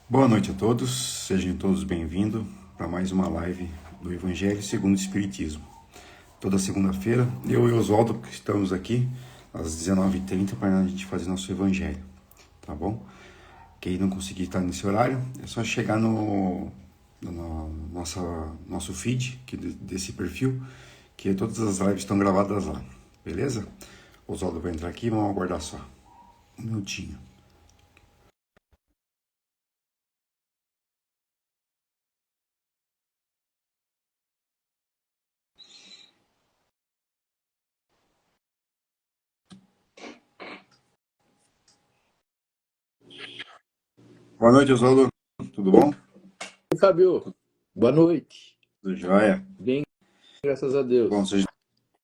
Boa noite a todos, sejam todos bem-vindos para mais uma live do Evangelho segundo o Espiritismo. Toda segunda-feira, eu e o Oswaldo estamos aqui às 19h30 para a gente fazer nosso Evangelho, tá bom? Quem não conseguir estar nesse horário, é só chegar no nosso feed desse perfil, que todas as lives estão gravadas lá, beleza? O Oswaldo vai entrar aqui, vamos aguardar só um minutinho. Boa noite, Oswaldo. Tudo bom? Oi, Fábio, boa noite. Tudo jóia? Bem, graças a Deus. Bom, sejam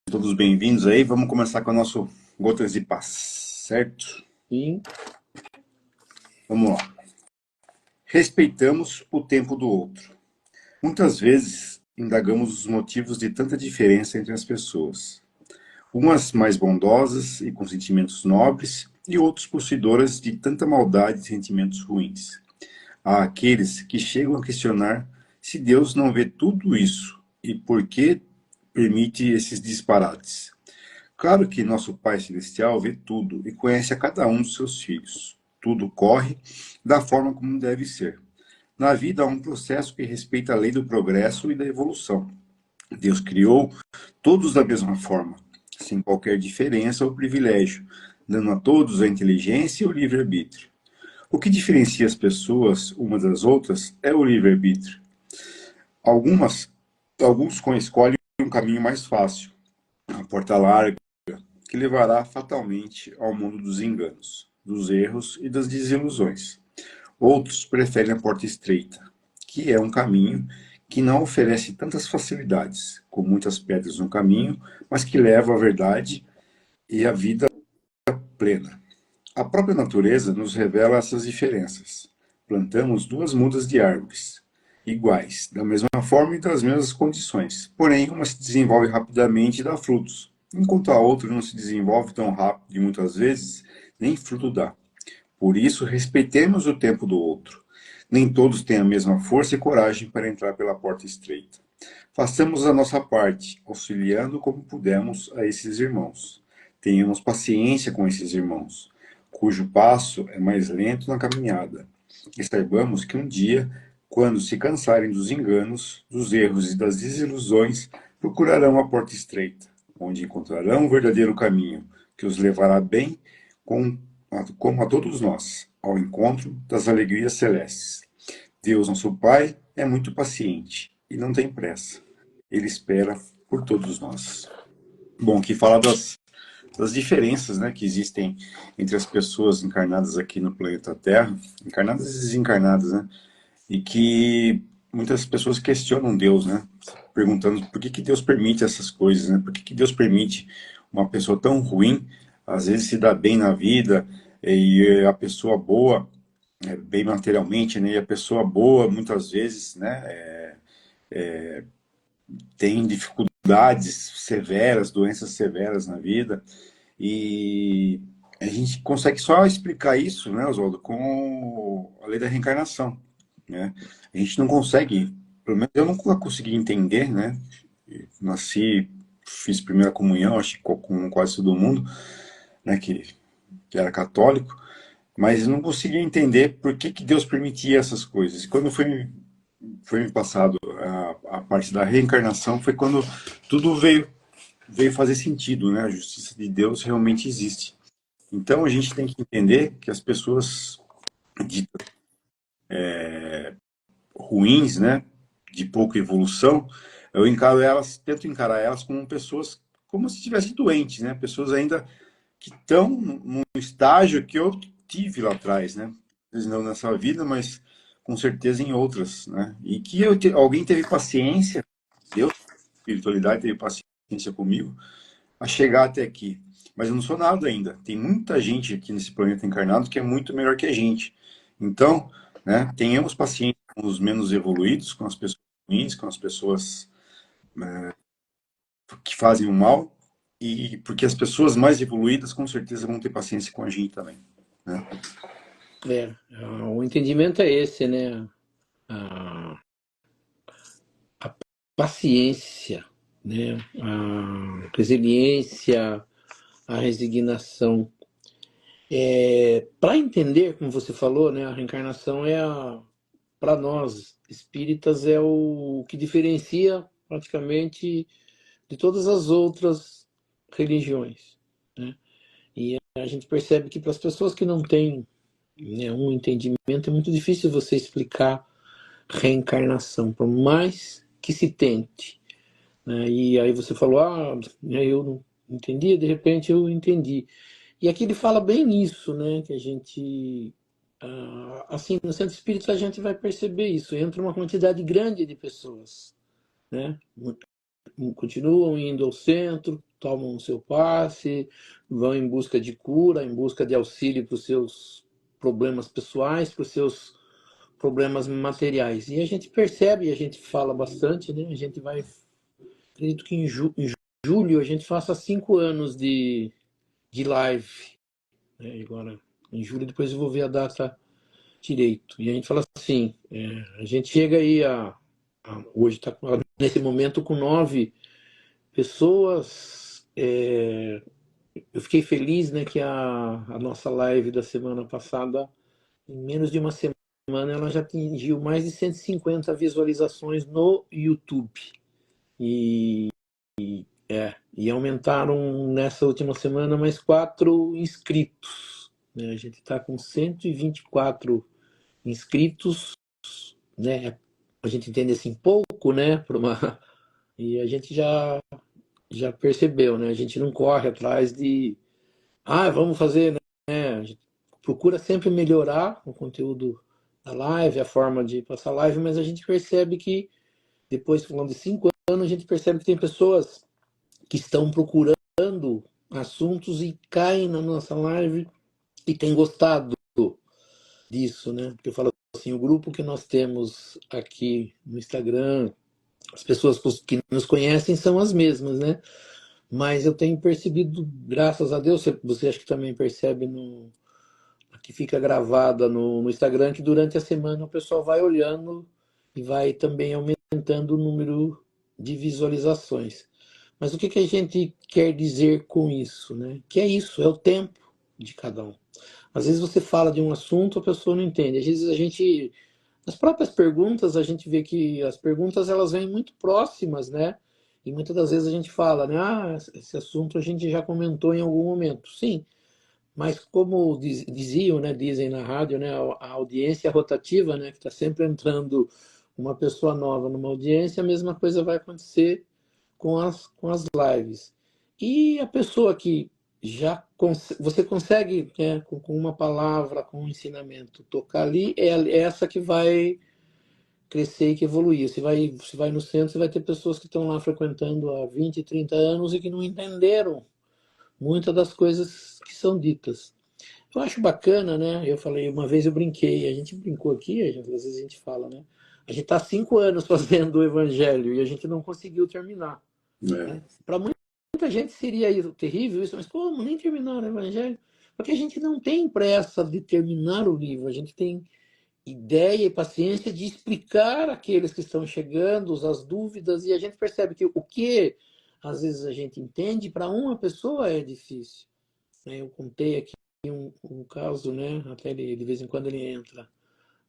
todos bem-vindos aí. Vamos começar com o nosso Gotas de Paz, certo? Sim. Vamos lá. Respeitamos o tempo do outro. Muitas vezes indagamos os motivos de tanta diferença entre as pessoas. Umas mais bondosas e com sentimentos nobres, e outras possuidoras de tanta maldade e sentimentos ruins. Há aqueles que chegam a questionar se Deus não vê tudo isso e por que permite esses disparates. Claro que nosso Pai Celestial vê tudo e conhece a cada um dos seus filhos. Tudo corre da forma como deve ser. Na vida há um processo que respeita a lei do progresso e da evolução. Deus criou todos da mesma forma, sem qualquer diferença ou privilégio, dando a todos a inteligência e o livre-arbítrio. O que diferencia as pessoas umas das outras é o livre-arbítrio. Alguns escolhem um caminho mais fácil, a porta larga, que levará fatalmente ao mundo dos enganos, dos erros e das desilusões. Outros preferem a porta estreita, que é um caminho que não oferece tantas facilidades, com muitas pedras no caminho, mas que leva à verdade e à vida plena. A própria natureza nos revela essas diferenças. Plantamos duas mudas de árvores, iguais, da mesma forma e das mesmas condições. Porém, uma se desenvolve rapidamente e dá frutos, enquanto a outra não se desenvolve tão rápido e muitas vezes nem fruto dá. Por isso, respeitemos o tempo do outro. Nem todos têm a mesma força e coragem para entrar pela porta estreita. Façamos a nossa parte, auxiliando como pudermos a esses irmãos. Tenhamos paciência com esses irmãos, cujo passo é mais lento na caminhada. E saibamos que um dia, quando se cansarem dos enganos, dos erros e das desilusões, procurarão a porta estreita, onde encontrarão o verdadeiro caminho, que os levará bem como a todos nós, ao encontro das alegrias celestes. Deus, nosso Pai, é muito paciente e não tem pressa. Ele espera por todos nós. Bom, aqui fala das diferenças, né, que existem entre as pessoas encarnadas aqui no planeta Terra, encarnadas e desencarnadas, né, e que muitas pessoas questionam Deus, né, perguntando por que Deus permite essas coisas, né, por que Deus permite uma pessoa tão ruim, às vezes se dá bem na vida, e a pessoa boa, bem materialmente, né, e a pessoa boa, muitas vezes, né, tem dificuldades severas, doenças severas na vida, e a gente consegue só explicar isso, né, Oswaldo, com a lei da reencarnação, né? A gente não consegue, pelo menos eu nunca consegui entender, né? Nasci, fiz primeira comunhão, acho que com quase todo mundo, né, que era católico, mas eu não conseguia entender por que Deus permitia essas coisas. E quando foi me passado a parte da reencarnação, foi quando tudo veio fazer sentido, né? A justiça de Deus realmente existe. Então a gente tem que entender que as pessoas ditas ruins, né, de pouca evolução, eu encaro elas, tento encarar elas como pessoas como se estivessem doentes, né? Pessoas ainda que estão num estágio que eu tive lá atrás, né? Não nessa vida, mas com certeza em outras, né? E que alguém teve paciência, Deus, a espiritualidade teve paciência comigo, a chegar até aqui. Mas eu não sou nada ainda. Tem muita gente aqui nesse planeta encarnado que é muito melhor que a gente. Então, né, tenhamos paciência com os menos evoluídos, com as pessoas ruins, com as pessoas que fazem o mal, e porque as pessoas mais evoluídas com certeza vão ter paciência com a gente também, né? O o entendimento é esse, né? A, a paciência, né? A resiliência, a resignação. Para entender, como você falou, né? A reencarnação para nós espíritas, é o que diferencia praticamente de todas as outras religiões, né? E a gente percebe que para as pessoas que não têm, né, um entendimento, é muito difícil você explicar reencarnação, por mais que se tente, né? E aí você falou, né, eu não entendia, de repente eu entendi. E aqui ele fala bem isso, né? Que a gente, assim, no centro espírita a gente vai perceber isso. Entra uma quantidade grande de pessoas, né? Continuam indo ao centro, tomam o seu passe, vão em busca de cura, em busca de auxílio para os seus problemas pessoais, para os seus problemas materiais. E a gente percebe, a gente fala bastante, né? A gente vai, acredito que em julho a gente faça 5 anos de live, né? Agora, em julho, depois eu vou ver a data direito. E a gente fala assim, a gente chega aí hoje está nesse momento com 9 pessoas. Eu fiquei feliz, né, que a nossa live da semana passada, em menos de uma semana, ela já atingiu mais de 150 visualizações no YouTube. E, e aumentaram nessa última semana mais 4 inscritos, né? A gente está com 124 inscritos, né? A gente entende assim pouco, né? E a gente já percebeu, né? A gente não corre atrás de, vamos fazer, né? A gente procura sempre melhorar o conteúdo da live, a forma de passar live, mas a gente percebe que, depois, falando de 5 anos, a gente percebe que tem pessoas que estão procurando assuntos e caem na nossa live e têm gostado disso, né? Porque eu falo assim, o grupo que nós temos aqui no Instagram, as pessoas que nos conhecem são as mesmas, né? Mas eu tenho percebido, graças a Deus, você acha que também percebe que fica gravada no Instagram, que durante a semana o pessoal vai olhando e vai também aumentando o número de visualizações. Mas o que a gente quer dizer com isso, né? Que é isso, é o tempo de cada um. Às vezes você fala de um assunto, a pessoa não entende. Às vezes as próprias perguntas, a gente vê que as perguntas elas vêm muito próximas, né? E muitas das vezes a gente fala, né? Esse assunto a gente já comentou em algum momento. Sim, mas como diziam, né? Dizem na rádio, né? A audiência rotativa, né? Que está sempre entrando uma pessoa nova numa audiência, a mesma coisa vai acontecer com as lives. E a pessoa que você consegue, né, com uma palavra, com um ensinamento, tocar ali, é essa que vai crescer e que evoluir. Você vai no centro, você vai ter pessoas que estão lá frequentando há 20, 30 anos e que não entenderam muitas das coisas que são ditas. Eu acho bacana, né? Eu falei, uma vez eu brinquei, a gente brincou aqui, às vezes a gente fala, né? A gente está 5 anos fazendo o evangelho e a gente não conseguiu terminar, É, né? Para muita gente seria terrível isso, mas como nem terminaram o evangelho? Porque a gente não tem pressa de terminar o livro, a gente tem ideia e paciência de explicar àqueles que estão chegando as dúvidas, e a gente percebe que o que às vezes a gente entende, para uma pessoa é difícil, né? Eu contei aqui um caso, né? Até ele, de vez em quando ele entra.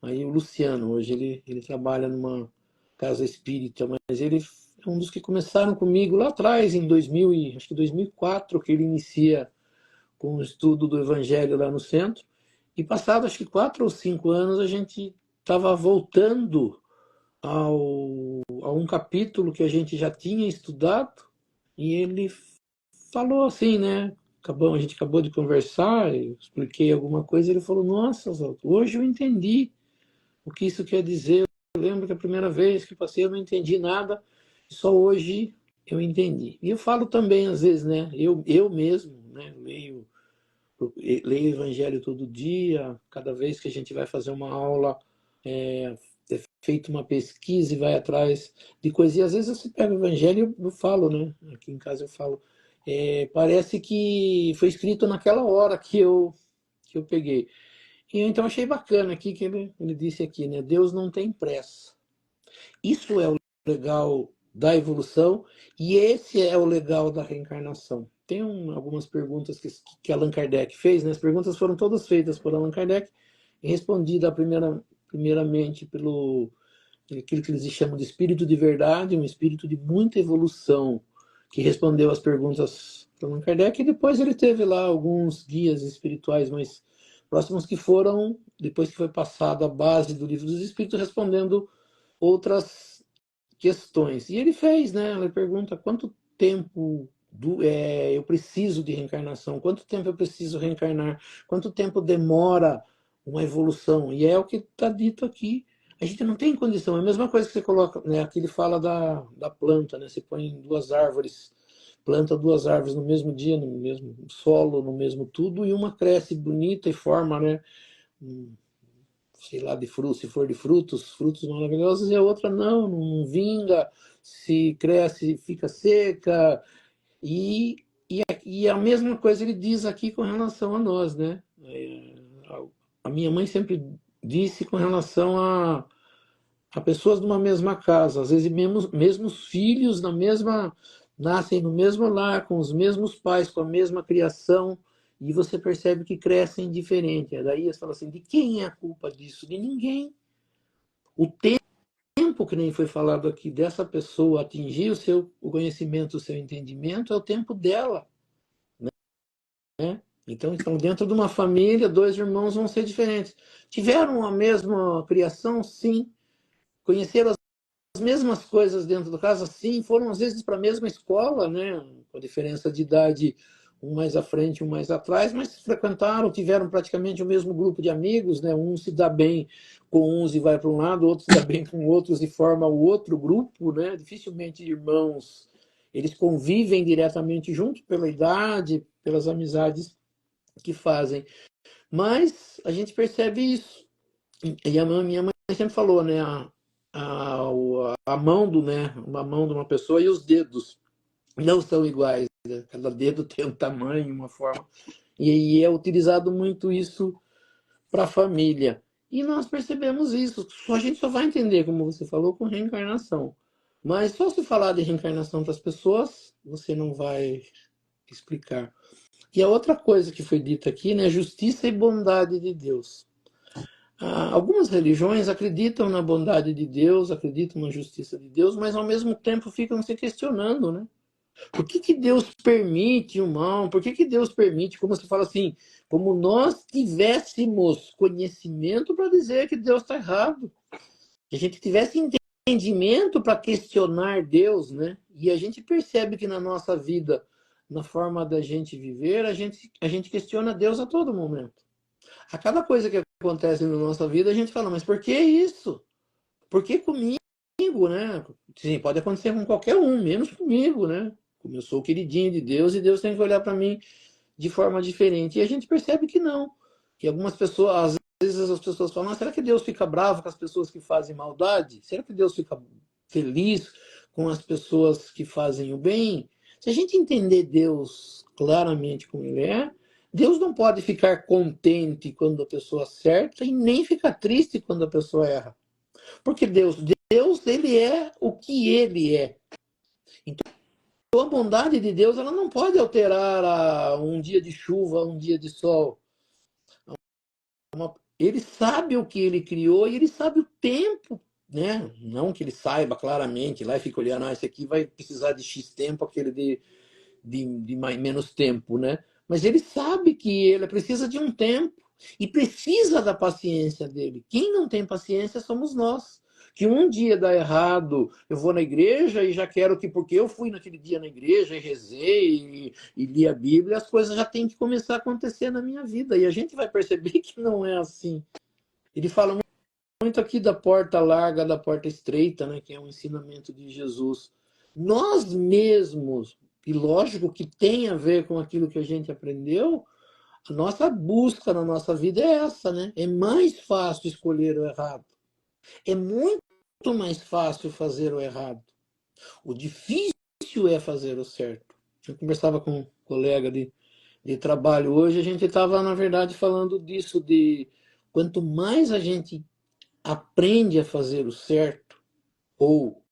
Aí o Luciano, hoje ele trabalha numa casa espírita, mas ele é um dos que começaram comigo lá atrás, em 2000 acho que 2004, que ele inicia com o estudo do Evangelho lá no centro. E passado acho que 4 ou 5 anos, a gente estava voltando a um capítulo que a gente já tinha estudado, e ele falou assim, né? A gente acabou de conversar, eu expliquei alguma coisa, ele falou, nossa, Oswaldo, hoje eu entendi o que isso quer dizer. Eu lembro que a primeira vez que passei eu não entendi nada, só hoje eu entendi. E eu falo também, às vezes, né? Eu mesmo, né? Leio o Evangelho todo dia, cada vez que a gente vai fazer uma aula, é feita uma pesquisa e vai atrás de coisas. E às vezes você pega o Evangelho, eu falo, né? Aqui em casa eu falo, parece que foi escrito naquela hora que eu peguei. E então achei bacana aqui que ele disse aqui, né? Deus não tem pressa. Isso é o legal da evolução e esse é o legal da reencarnação. Tem algumas perguntas que Allan Kardec fez, né? As perguntas foram todas feitas por Allan Kardec e respondida primeiramente pelo aquilo que eles chamam de espírito de verdade, um espírito de muita evolução, que respondeu as perguntas de Allan Kardec, e depois ele teve lá alguns guias espirituais mais próximos que foram, depois que foi passada a base do Livro dos Espíritos, respondendo outras questões. E ele fez, né? Ele pergunta quanto tempo eu preciso de reencarnação, quanto tempo eu preciso reencarnar, quanto tempo demora uma evolução. E é o que está dito aqui. A gente não tem condição. É a mesma coisa que você coloca, né? Aqui ele fala da planta, né? Você põe duas árvores, planta duas árvores no mesmo dia, no mesmo solo, no mesmo tudo, e uma cresce bonita e forma, né? Sei lá, de frutos, se for de frutos maravilhosos, e a outra não vinga, se cresce, fica seca. E a mesma coisa ele diz aqui com relação a nós, né? A minha mãe sempre disse com relação a pessoas de uma mesma casa, às vezes mesmo os filhos nascem no mesmo lar, com os mesmos pais, com a mesma criação, e você percebe que crescem diferente. Daí você fala assim, de quem é a culpa disso? De ninguém. O tempo que nem foi falado aqui dessa pessoa atingir o conhecimento, o seu entendimento, é o tempo dela, né? Então, dentro de uma família, dois irmãos vão ser diferentes. Tiveram a mesma criação? Sim. Conheceram as mesmas coisas dentro da casa? Sim. Foram, às vezes, para a mesma escola, né? Com a diferença de idade, um mais à frente, um mais atrás, mas frequentaram, tiveram praticamente o mesmo grupo de amigos, né? Um se dá bem com uns e vai para um lado, outro se dá bem com outros e forma o outro grupo, né? Dificilmente irmãos, eles convivem diretamente juntos pela idade, pelas amizades que fazem. Mas a gente percebe isso. E a minha mãe sempre falou, né? A mão uma mão de uma pessoa e os dedos não são iguais. Né? Cada dedo tem um tamanho, uma forma. E é utilizado muito isso para a família. E nós percebemos isso. A gente só vai entender, como você falou, com reencarnação. Mas só se falar de reencarnação para as pessoas, você não vai explicar. E a outra coisa que foi dita aqui, né, justiça e bondade de Deus. Algumas religiões acreditam na bondade de Deus, acreditam na justiça de Deus, mas ao mesmo tempo ficam se questionando, né? Por que Deus permite o mal? Por que Deus permite, como se fala assim, como nós tivéssemos conhecimento para dizer que Deus está errado? Que a gente tivesse entendimento para questionar Deus, né? E a gente percebe que na nossa vida, na forma da gente viver, a gente questiona Deus a todo momento. A cada coisa que acontece na nossa vida, a gente fala, mas por que isso? Por que comigo, né? Sim, pode acontecer com qualquer um, menos comigo, né? Como eu sou o queridinho de Deus e Deus tem que olhar para mim de forma diferente. E a gente percebe que não. Que algumas pessoas, às vezes as pessoas falam, será que Deus fica bravo com as pessoas que fazem maldade? Será que Deus fica feliz com as pessoas que fazem o bem? Se a gente entender Deus claramente como ele é, Deus não pode ficar contente quando a pessoa acerta e nem ficar triste quando a pessoa erra. Porque Deus, ele é o que ele é. Então, a bondade de Deus, ela não pode alterar um dia de chuva, um dia de sol. Ele sabe o que ele criou e ele sabe o tempo, né? Não que ele saiba claramente, lá e fica olhando, esse aqui vai precisar de X tempo, aquele de menos tempo, né? Mas ele sabe que ele precisa de um tempo e precisa da paciência dele. Quem não tem paciência somos nós. Que um dia dá errado, eu vou na igreja e já quero que, porque eu fui naquele dia na igreja e rezei e li a Bíblia, as coisas já têm que começar a acontecer na minha vida. E a gente vai perceber que não é assim. Ele fala muito aqui da porta larga, da porta estreita, né, que é um ensinamento de Jesus. Nós mesmos, e lógico que tem a ver com aquilo que a gente aprendeu, a nossa busca na nossa vida é essa, né? É mais fácil escolher o errado. É muito mais fácil fazer o errado. O difícil é fazer o certo. Eu conversava com um colega de trabalho hoje, a gente estava, na verdade, falando disso, de quanto mais a gente aprende a fazer o certo, ou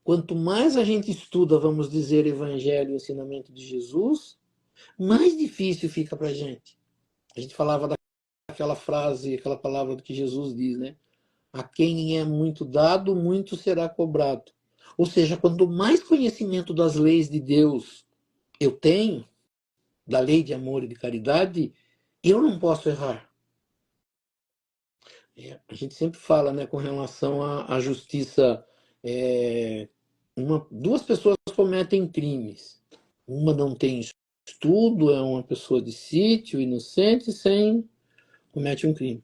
quanto mais a gente estuda, vamos dizer, Evangelho e ensinamento de Jesus, mais difícil fica para a gente. A gente falava daquela frase, aquela palavra que Jesus diz, né? A quem é muito dado, muito será cobrado. Ou seja, quanto mais conhecimento das leis de Deus eu tenho, da lei de amor e de caridade, eu não posso errar. A gente sempre fala, né, com relação à justiça, duas pessoas cometem crimes. Uma não tem estudo, é uma pessoa de sítio, inocente, sem comete um crime.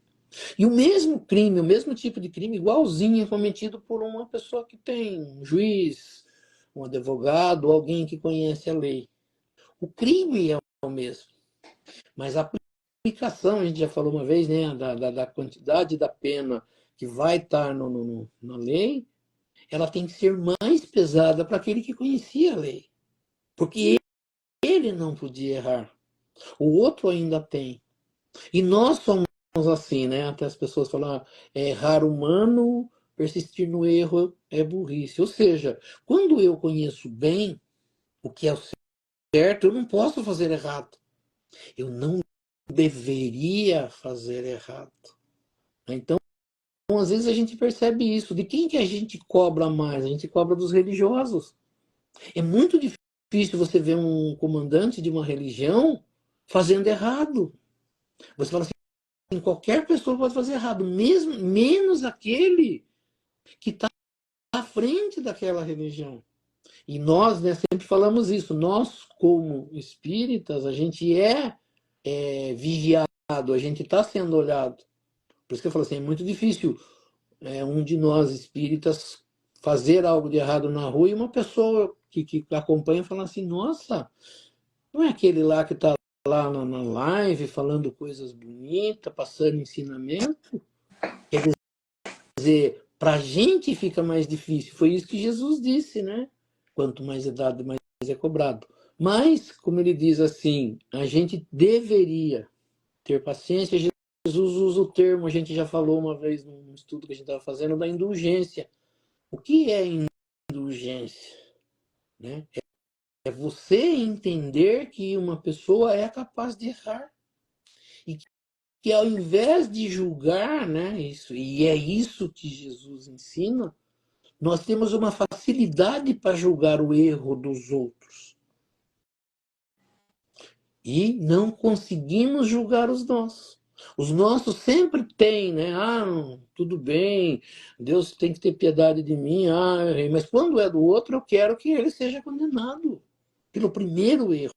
E o mesmo crime, o mesmo tipo de crime, igualzinho, é cometido por uma pessoa que tem um juiz, um advogado, alguém que conhece a lei. O crime é o mesmo, mas a aplicação, a gente já falou uma vez, né, da quantidade da pena que vai estar na lei, ela tem que ser mais pesada para aquele que conhecia a lei. Porque ele não podia errar. O outro ainda tem. E nós somos assim, né? Até as pessoas falam, é errar humano, persistir no erro é burrice. Ou seja, quando eu conheço bem o que é o certo, eu não posso fazer errado. Eu não deveria fazer errado. Então, às vezes a gente percebe isso. De quem que a gente cobra mais? A gente cobra dos religiosos. É muito difícil você ver um comandante de uma religião fazendo errado. Você fala assim, qualquer pessoa pode fazer errado, mesmo menos aquele que está à frente daquela religião. E nós, né, sempre falamos isso. Nós, como espíritas, a gente vigiado, a gente está sendo olhado. Por isso que eu falo assim, é muito difícil um de nós espíritas fazer algo de errado na rua e uma pessoa que acompanha fala assim, nossa, não é aquele lá que está lá na live falando coisas bonitas, passando ensinamento? Quer dizer, para a gente fica mais difícil. Foi isso que Jesus disse, né? Quanto mais é dado, mais é cobrado. Mas, como ele diz assim, a gente deveria ter paciência. Jesus usa o termo, a gente já falou uma vez num estudo que a gente estava fazendo, da indulgência. O que é indulgência? Né? É você entender que uma pessoa é capaz de errar. E que ao invés de julgar, né, isso, e é isso que Jesus ensina, nós temos uma facilidade para julgar o erro dos outros. E não conseguimos julgar os nossos. Os nossos sempre têm, né? Ah, tudo bem, Deus tem que ter piedade de mim, mas quando é do outro, eu quero que ele seja condenado pelo primeiro erro.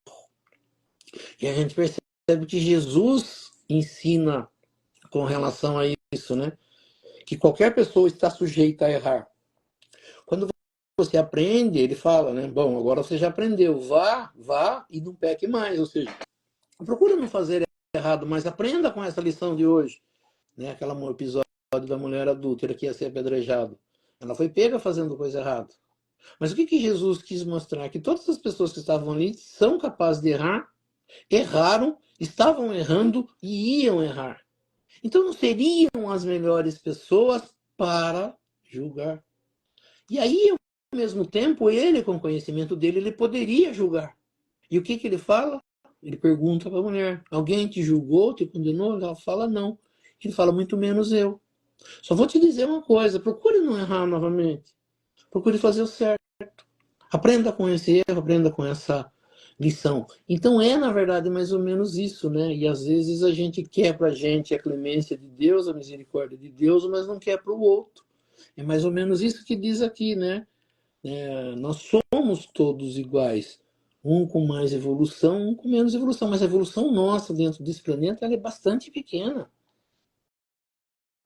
E a gente percebe que Jesus ensina com relação a isso, né? Que qualquer pessoa está sujeita a errar. Quando você aprende, ele fala, né? Bom, agora você já aprendeu, vá e não peque mais. Ou seja, procura não fazer errado, mas aprenda com essa lição de hoje. Né? Aquele episódio da mulher adúltera que ia ser apedrejado. Ela foi pega fazendo coisa errada. Mas o que Jesus quis mostrar? Que todas as pessoas que estavam ali são capazes de errar, erraram, estavam errando e iam errar. Então não seriam as melhores pessoas para julgar. E aí, ao mesmo tempo, ele, com o conhecimento dele, ele poderia julgar. E o que ele fala? Ele pergunta para a mulher, alguém te julgou, te condenou? Ela fala, não. Ele fala, muito menos eu. Só vou te dizer uma coisa, procure não errar novamente. Procure fazer o certo. Aprenda com esse erro, aprenda com essa lição. Então na verdade, mais ou menos isso, né? E às vezes a gente quer para a gente a clemência de Deus, a misericórdia de Deus, mas não quer para o outro. É mais ou menos isso que diz aqui, né? Nós somos todos iguais. Um com mais evolução, um com menos evolução. Mas a evolução nossa dentro desse planeta ela é bastante pequena.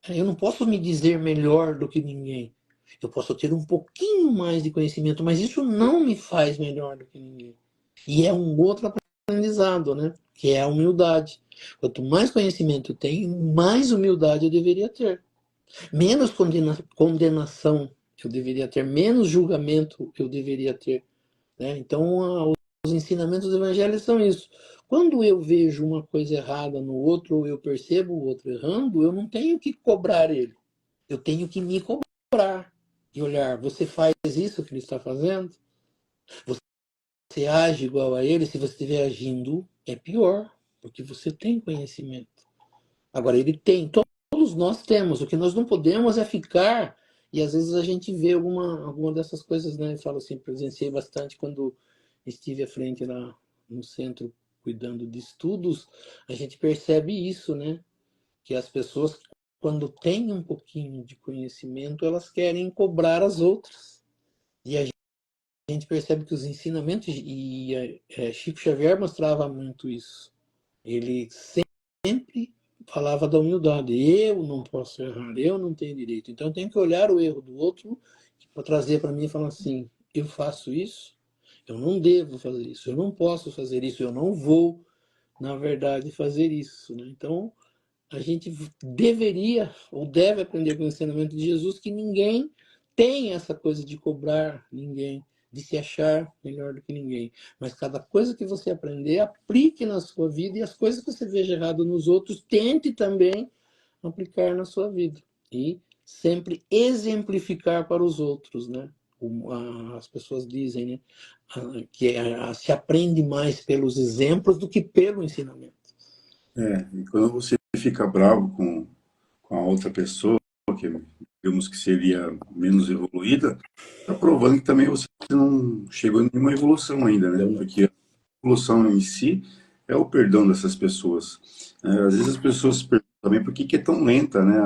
Eu não posso me dizer melhor do que ninguém. Eu posso ter um pouquinho mais de conhecimento, mas isso não me faz melhor do que ninguém. E é um outro aprendizado, né? Que é a humildade. Quanto mais conhecimento eu tenho, mais humildade eu deveria ter. Menos condenação eu deveria ter, menos julgamento eu deveria ter. Né? Então, os ensinamentos do Evangelho são isso. Quando eu vejo uma coisa errada no outro, ou eu percebo o outro errando, eu não tenho que cobrar ele. Eu tenho que me cobrar e olhar, você faz isso que ele está fazendo? Você age igual a ele? Se você estiver agindo, é pior, porque você tem conhecimento. Agora, ele tem, todos nós temos. O que nós não podemos é ficar, e às vezes a gente vê alguma dessas coisas, né? Eu falo assim, presenciei bastante quando estive à frente lá no centro cuidando de estudos, a gente percebe isso, né? Que as pessoas, quando têm um pouquinho de conhecimento, elas querem cobrar as outras. E a gente percebe que os ensinamentos, e Chico Xavier mostrava muito isso. Ele sempre falava da humildade. Eu não posso errar, eu não tenho direito. Então eu tenho que olhar o erro do outro para trazer para mim e falar assim: eu faço isso, eu não devo fazer isso, eu não posso fazer isso, eu não vou, na verdade, fazer isso. Né? Então a gente deveria ou deve aprender com o ensinamento de Jesus que ninguém tem essa coisa de cobrar ninguém, de se achar melhor do que ninguém. Mas cada coisa que você aprender, aplique na sua vida, e as coisas que você veja errado nos outros, tente também aplicar na sua vida. E sempre exemplificar para os outros, né? As pessoas dizem, né, que se aprende mais pelos exemplos do que pelo ensinamento. E quando você fica bravo com a outra pessoa, que digamos que seria menos evoluída, está provando que também você não chegou em nenhuma evolução ainda, né? Então, Porque a evolução em si é o perdão dessas pessoas. Às vezes as pessoas se perguntam também por que que é tão lenta, né,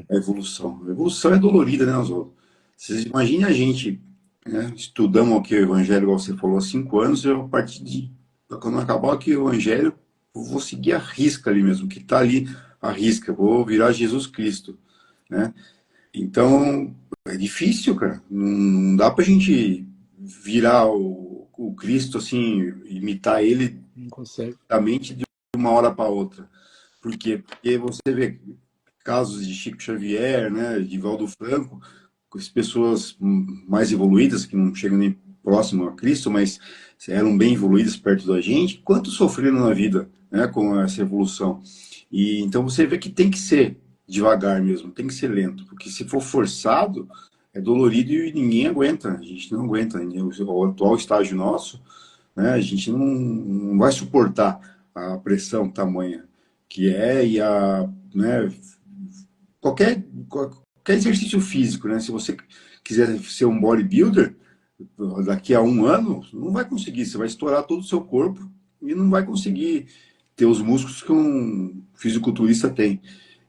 a evolução. A evolução é dolorida, né, Oswaldo? Vocês imaginem a gente, né, estudamos aqui o Evangelho, igual você falou, há 5 anos, eu, a partir de quando acabar aqui o Evangelho, eu vou seguir a risca ali mesmo, que está ali a risca, vou virar Jesus Cristo, né? Então, é difícil, cara. Não dá pra gente virar o Cristo assim, imitar ele não consegue. da mente de uma hora para outra. Por quê? Porque você vê casos de Chico Xavier, né, de Valdo Franco, com as pessoas mais evoluídas, que não chegam nem próximo a Cristo, mas eram bem evoluídas perto da gente, quanto sofreram na vida, né, com essa evolução. E então você vê que tem que ser devagar mesmo, tem que ser lento, porque se for forçado, é dolorido e ninguém aguenta, a gente não aguenta. O atual estágio nosso, né, a gente não vai suportar a pressão tamanha que é e a, né, qualquer exercício físico, né? Se você quiser ser um bodybuilder, daqui a um ano, não vai conseguir. Você vai estourar todo o seu corpo e não vai conseguir ter os músculos que um fisiculturista tem.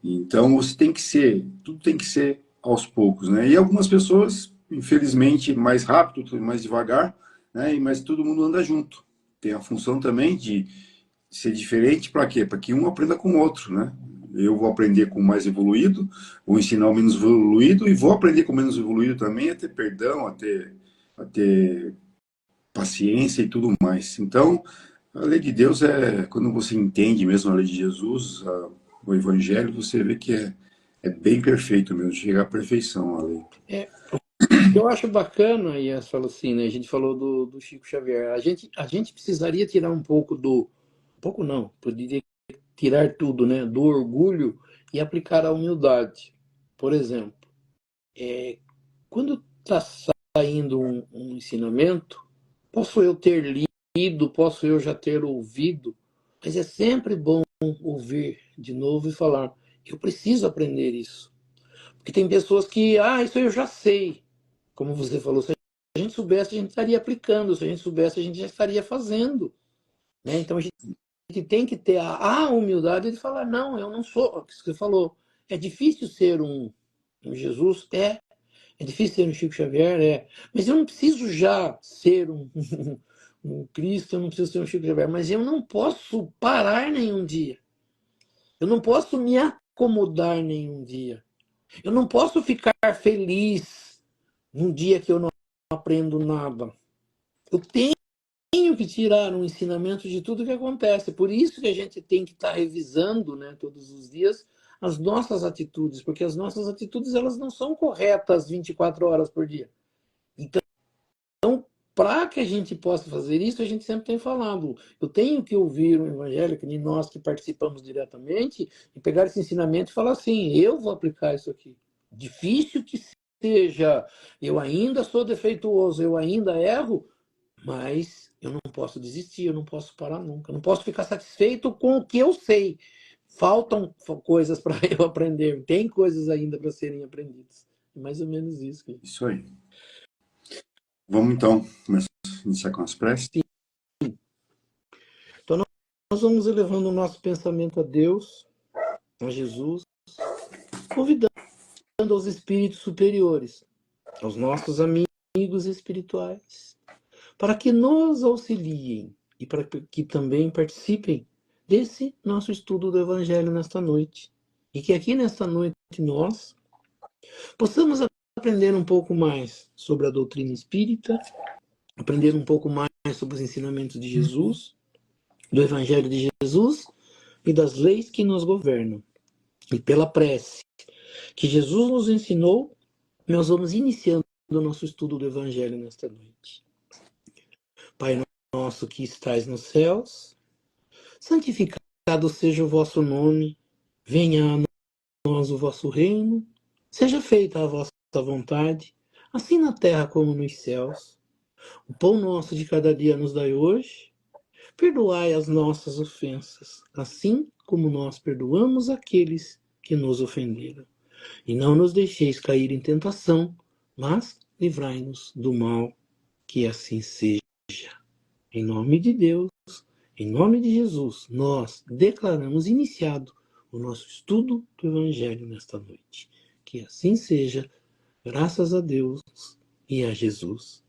Então, você tem que ser, tudo tem que ser aos poucos, né? E algumas pessoas, infelizmente, mais rápido, mais devagar, né? Mas todo mundo anda junto. Tem a função também de ser diferente para quê? Para que um aprenda com o outro, né? Eu vou aprender com o mais evoluído, vou ensinar o menos evoluído e vou aprender com o menos evoluído também a ter perdão, a ter paciência e tudo mais. Então, a lei de Deus é, quando você entende mesmo a lei de Jesus, o Evangelho, você vê que é bem perfeito mesmo, chega à perfeição a lei. É, eu acho bacana, e essa fala assim, né? A gente falou do Chico Xavier. A gente precisaria tirar um pouco um pouco não, poderia tirar tudo, né? Do orgulho e aplicar a humildade. Por exemplo, quando está saindo um ensinamento, posso eu ter lido, posso eu já ter ouvido, mas é sempre bom ouvir de novo e falar: eu preciso aprender isso. Porque tem pessoas que, isso eu já sei. Como você falou, se a gente soubesse, a gente estaria aplicando. Se a gente soubesse, a gente já estaria fazendo. Né? Então a gente tem que ter a humildade de falar: não, eu não sou. O que você falou. É difícil ser um Jesus? É difícil ser um Chico Xavier? Mas eu não preciso já ser um Cristo, eu não preciso ser um Chico Xavier. Mas eu não posso parar nenhum dia. Eu não posso me acomodar nenhum dia. Eu não posso ficar feliz num dia que eu não aprendo nada. Eu tenho que tirar um ensinamento de tudo que acontece. Por isso que a gente tem que estar revisando, né, todos os dias as nossas atitudes, porque as nossas atitudes elas não são corretas 24 horas por dia. Então, para que a gente possa fazer isso, a gente sempre tem falado. Eu tenho que ouvir o evangelho, que nem nós que participamos diretamente, e pegar esse ensinamento e falar assim: eu vou aplicar isso aqui. Difícil que seja, eu ainda sou defeituoso, eu ainda erro, mas eu não posso desistir, eu não posso parar nunca. Eu não posso ficar satisfeito com o que eu sei. Faltam coisas para eu aprender, tem coisas ainda para serem aprendidas. É mais ou menos isso. Isso aí. Vamos então começar a iniciar com as preces? Sim. Então nós vamos elevando o nosso pensamento a Deus, a Jesus, convidando aos espíritos superiores, aos nossos amigos espirituais, para que nos auxiliem e para que também participem desse nosso estudo do Evangelho nesta noite. E que aqui nesta noite nós possamos aprender um pouco mais sobre a doutrina espírita, aprender um pouco mais sobre os ensinamentos de Jesus, do Evangelho de Jesus e das leis que nos governam. E pela prece que Jesus nos ensinou, nós vamos iniciando o nosso estudo do Evangelho nesta noite. Pai nosso que estais nos céus, santificado seja o vosso nome, venha a nós o vosso reino, seja feita a vossa vontade, assim na terra como nos céus. O pão nosso de cada dia nos dai hoje, perdoai as nossas ofensas, assim como nós perdoamos aqueles que nos ofenderam. E não nos deixeis cair em tentação, mas livrai-nos do mal, que assim seja. Em nome de Deus, em nome de Jesus, nós declaramos iniciado o nosso estudo do Evangelho nesta noite. Que assim seja, graças a Deus e a Jesus.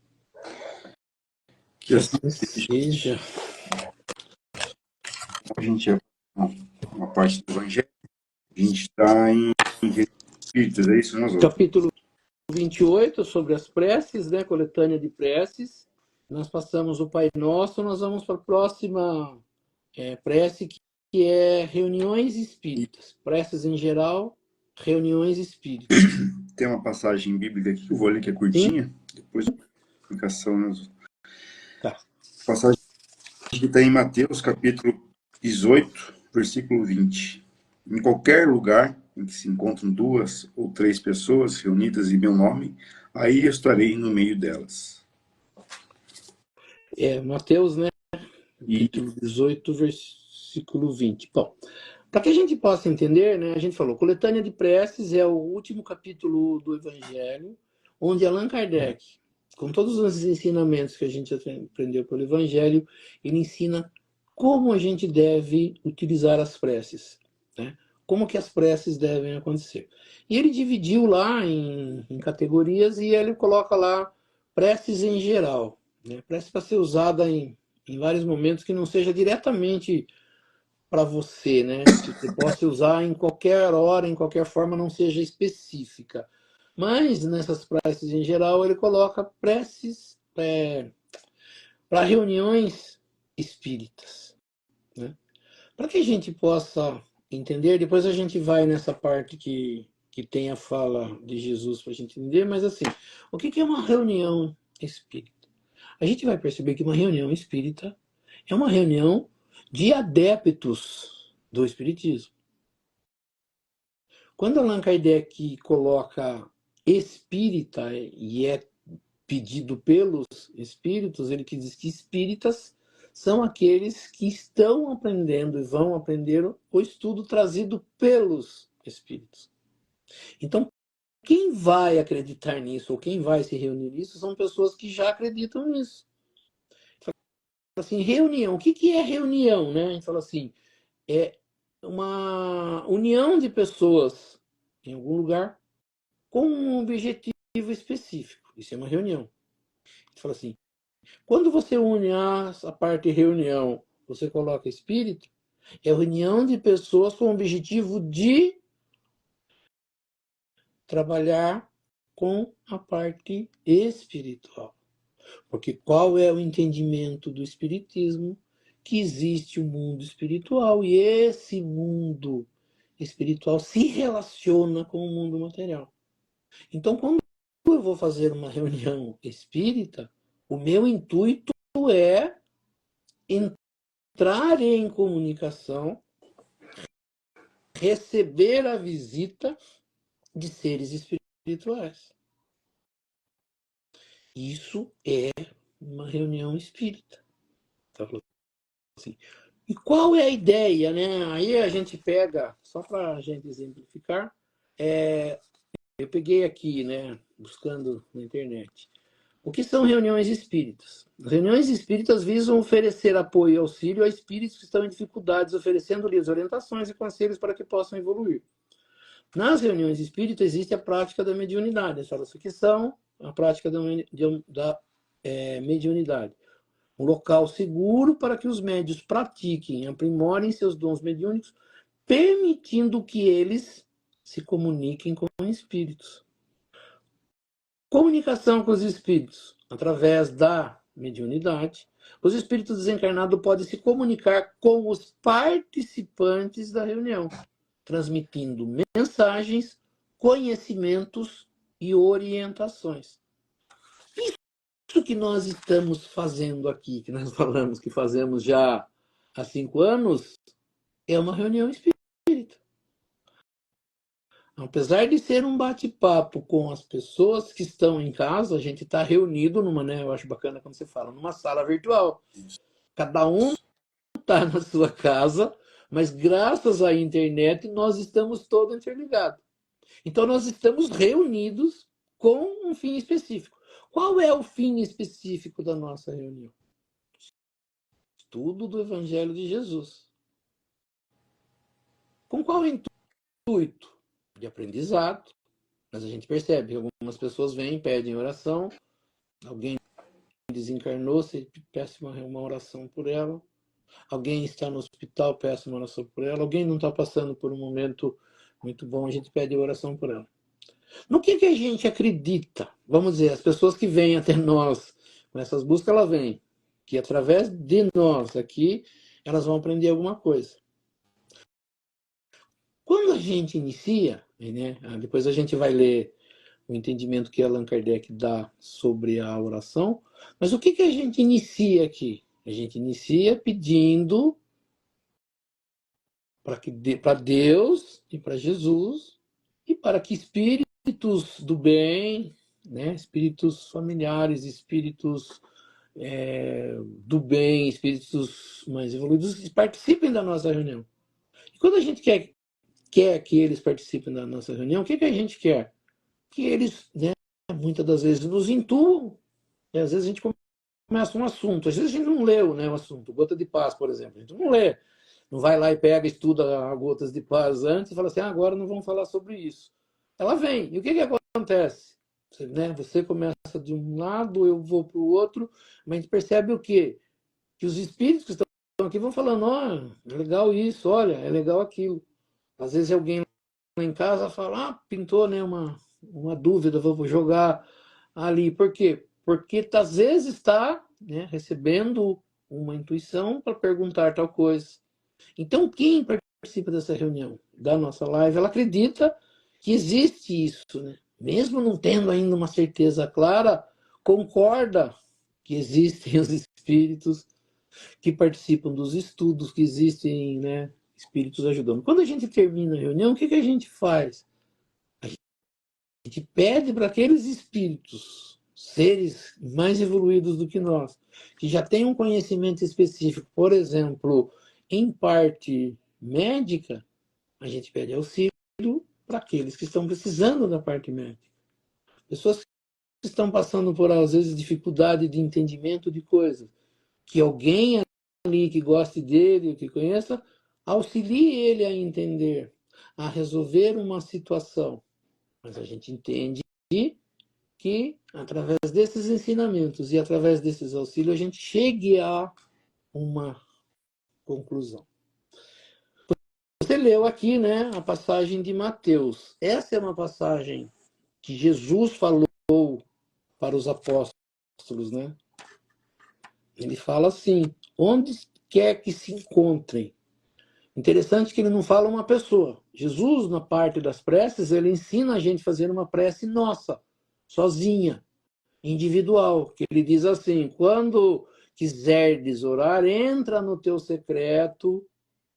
Que Que assim assim seja. a gente é uma parte do Evangelho. A gente está em Espíritos, é isso, nós? Capítulo 28, sobre as preces, né? Coletânea de preces. Nós passamos o Pai Nosso, nós vamos para a próxima prece, que é reuniões espíritas. Preces em geral, reuniões espíritas. Tem uma passagem bíblica aqui que eu vou ler, que é Sim? curtinha, depois a explicação. Tá. Passagem que está em Mateus, capítulo 18, versículo 20. Em qualquer lugar em que se encontram duas ou três pessoas reunidas em meu nome, aí eu estarei no meio delas. Mateus, né? E Capítulo 18, versículo 20. Bom, para que a gente possa entender, né, a gente falou, Coletânea de Preces é o último capítulo do Evangelho, onde Allan Kardec, com todos os ensinamentos que a gente aprendeu pelo Evangelho, ele ensina como a gente deve utilizar as preces, né? Como que as preces devem acontecer. E ele dividiu lá em categorias e ele coloca lá preces em geral, né? Prece para ser usada em vários momentos que não seja diretamente para você, né? Que você possa usar em qualquer hora, em qualquer forma, não seja específica. Mas nessas preces em geral, ele coloca preces para reuniões espíritas, né? Para que a gente possa entender, depois a gente vai nessa parte que tem a fala de Jesus para a gente entender, mas assim, o que é uma reunião espírita? A gente vai perceber que uma reunião espírita é uma reunião de adeptos do espiritismo. Quando Allan Kardec coloca espírita e é pedido pelos espíritos, ele diz que espíritas são aqueles que estão aprendendo e vão aprender o estudo trazido pelos espíritos. Então, quem vai acreditar nisso ou quem vai se reunir nisso são pessoas que já acreditam nisso. Assim, reunião. O que é reunião, né? A gente fala assim, é uma união de pessoas em algum lugar com um objetivo específico. Isso é uma reunião. A gente fala assim, quando você une a parte reunião, você coloca espírito, é reunião de pessoas com o objetivo de trabalhar com a parte espiritual. Porque qual é o entendimento do espiritismo? Que existe um mundo espiritual e esse mundo espiritual se relaciona com o mundo material. Então, quando eu vou fazer uma reunião espírita, O meu intuito é entrar em comunicação, receber a visita de seres espirituais. Isso é uma reunião espírita. Tá falando assim. E qual é a ideia, né? Aí a gente pega, só para a gente exemplificar, eu peguei aqui, né, buscando na internet. O que são reuniões espíritas? As reuniões espíritas visam oferecer apoio e auxílio a espíritos que estão em dificuldades, oferecendo-lhes orientações e conselhos para que possam evoluir. Nas reuniões espíritas existe a prática da mediunidade. Fala-se que são a prática da mediunidade. Um local seguro para que os médios pratiquem, aprimorem seus dons mediúnicos, permitindo que eles se comuniquem com espíritos. Comunicação com os espíritos. Através da mediunidade, os espíritos desencarnados podem se comunicar com os participantes da reunião, transmitindo mensagens, conhecimentos e orientações. Isso que nós estamos fazendo aqui, que nós falamos que fazemos já há 5 anos, é uma reunião espírita. Apesar de ser um bate-papo com as pessoas que estão em casa, a gente está reunido numa, né? Eu acho bacana quando você fala, numa sala virtual. Cada um está na sua casa, mas graças à internet nós estamos todos interligados. Então nós estamos reunidos com um fim específico. Qual é o fim específico da nossa reunião? Estudo do Evangelho de Jesus. Com qual intuito? De aprendizado. Mas a gente percebe que algumas pessoas vêm, pedem oração, alguém desencarnou, você peça uma oração por ela, alguém está no hospital, peça uma oração por ela, alguém não está passando por um momento muito bom, a gente pede oração por ela. No que a gente acredita? Vamos dizer, as pessoas que vêm até nós com essas buscas, elas vêm, que através de nós aqui, elas vão aprender alguma coisa. Quando a gente inicia, né, depois a gente vai ler o entendimento que Allan Kardec dá sobre a oração, mas o que a gente inicia aqui? A gente inicia pedindo para Deus e para Jesus e para que espíritos do bem, né, espíritos familiares, espíritos do bem, espíritos mais evoluídos, participem da nossa reunião. E quando a gente quer que eles participem da nossa reunião, o que a gente quer? Que eles, né, muitas das vezes nos intuam, e às vezes a gente começa um assunto, às vezes a gente não leu, né, o assunto, Gota de Paz, por exemplo, a gente não lê, não vai lá e pega, estuda a Gotas de Paz antes e fala assim, agora não vamos falar sobre isso. Ela vem, e o que acontece? Você, né, você começa de um lado, eu vou para o outro, mas a gente percebe o quê? Que os espíritos que estão aqui vão falando, é legal isso, olha, é legal aquilo. Às vezes alguém lá em casa fala, pintou, né, uma dúvida, vou jogar ali. Por quê? Porque às vezes está, né, recebendo uma intuição para perguntar tal coisa. Então, quem participa dessa reunião, da nossa live, ela acredita que existe isso, né? Mesmo não tendo ainda uma certeza clara, concorda que existem os espíritos que participam dos estudos, que existem, né, espíritos ajudando. Quando a gente termina a reunião, o que a gente faz? A gente pede para aqueles espíritos, seres mais evoluídos do que nós, que já têm um conhecimento específico, por exemplo, em parte médica, a gente pede auxílio para aqueles que estão precisando da parte médica. Pessoas que estão passando por, às vezes, dificuldade de entendimento de coisas, que alguém ali que goste dele, que conheça, auxilie ele a entender, a resolver uma situação. Mas a gente entende que, através desses ensinamentos e através desses auxílios, a gente chegue a uma conclusão. Você leu aqui, né, a passagem de Mateus. Essa é uma passagem que Jesus falou para os apóstolos, né? Ele fala assim, onde quer que se encontrem. Interessante que ele não fala uma pessoa. Jesus, na parte das preces, ele ensina a gente a fazer uma prece nossa, sozinha. individual, que ele diz assim: quando quiserdes orar, entra no teu secreto,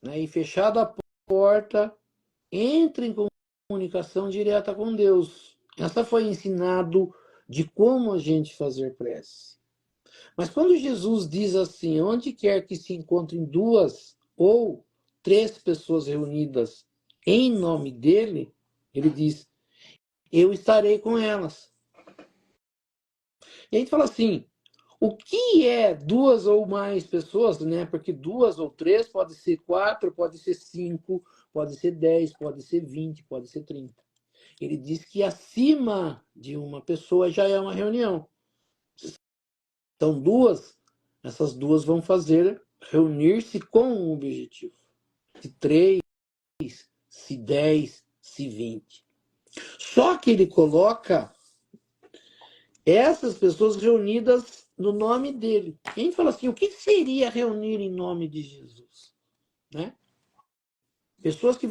né, e fechada a porta, entre em comunicação direta com Deus. Essa foi ensinado de como a gente fazer prece. Mas quando Jesus diz assim: onde quer que se encontrem duas ou três pessoas reunidas em nome dele, ele diz: eu estarei com elas. E a gente fala assim: o que é duas ou mais pessoas, né? Porque duas ou três pode ser quatro, pode ser cinco, pode ser 10, pode ser 20, pode ser 30. Ele diz que acima de uma pessoa já é uma reunião. Então, essas duas vão fazer reunir-se com um objetivo. Se 3, se 10, se 20. Só que ele coloca essas pessoas reunidas no nome dele. E a gente fala assim: o que seria reunir em nome de Jesus? Né? Pessoas que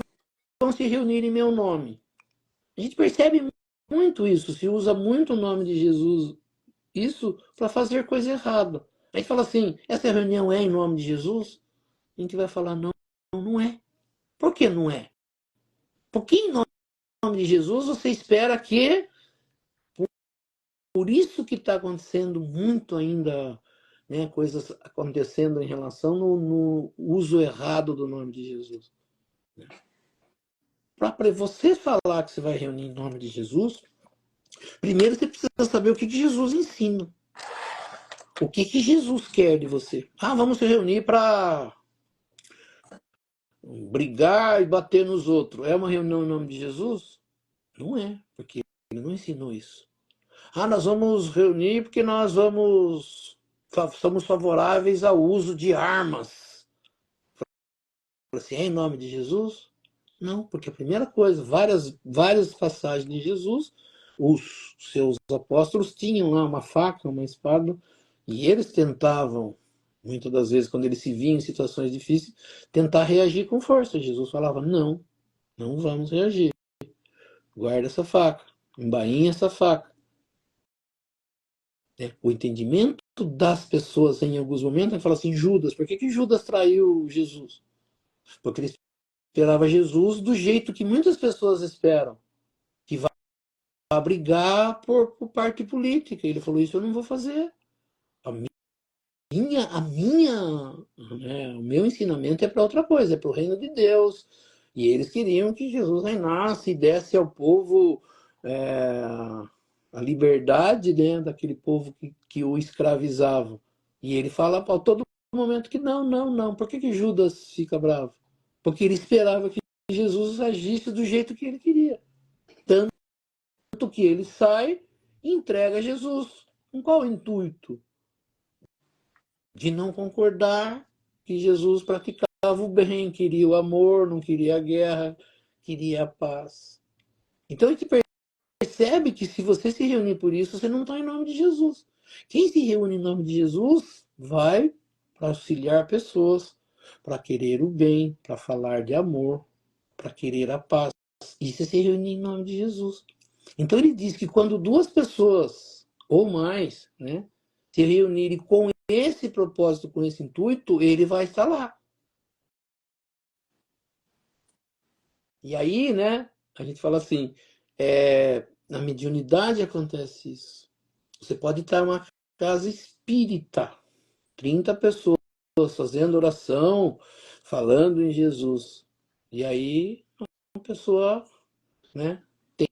vão se reunir em meu nome. A gente percebe muito isso, se usa muito o nome de Jesus, isso para fazer coisa errada. A gente fala assim: essa reunião é em nome de Jesus? A gente vai falar: não, não é. Por que não é? Porque em nome de Jesus você espera que, por isso que está acontecendo muito ainda, né, coisas acontecendo em relação no uso errado do nome de Jesus. Para você falar que você vai reunir em nome de Jesus, primeiro você precisa saber o que Jesus ensina. O que Jesus quer de você? Ah, vamos se reunir para brigar e bater nos outros. É uma reunião em nome de Jesus? Não é, porque ele não ensinou isso. Ah, nós vamos reunir porque nós somos favoráveis ao uso de armas. Assim, é em nome de Jesus? Não, porque a primeira coisa, várias passagens de Jesus, os seus apóstolos tinham lá uma faca, uma espada, e eles tentavam, muitas das vezes, quando eles se viam em situações difíceis, tentar reagir com força. Jesus falava: não, não vamos reagir. Guarda essa faca, embainha essa faca. O entendimento das pessoas em alguns momentos, fala assim: Judas, por que Judas traiu Jesus? Porque ele esperava Jesus do jeito que muitas pessoas esperam, que vai brigar por parte política. Ele falou: isso eu não vou fazer. O meu ensinamento é para outra coisa, é para o reino de Deus. E eles queriam que Jesus reinasse e desse ao povo a liberdade, né, daquele povo que o escravizava. E ele fala a todo momento que não, não, não. Por que Judas fica bravo? Porque ele esperava que Jesus agisse do jeito que ele queria. Tanto que ele sai e entrega Jesus. Com qual intuito? De não concordar que Jesus praticava o bem, queria o amor, não queria a guerra, queria a paz. Então a gente percebe que se você se reunir por isso, você não está em nome de Jesus. Quem se reúne em nome de Jesus vai para auxiliar pessoas, para querer o bem, para falar de amor, para querer a paz. Isso é se reunir em nome de Jesus. Então ele diz que quando duas pessoas ou mais, né, se reunirem com esse propósito, com esse intuito, ele vai estar lá. E aí, né, a gente fala assim, na mediunidade acontece isso. Você pode estar em uma casa espírita, 30 pessoas fazendo oração, falando em Jesus. E aí, uma pessoa, né, tem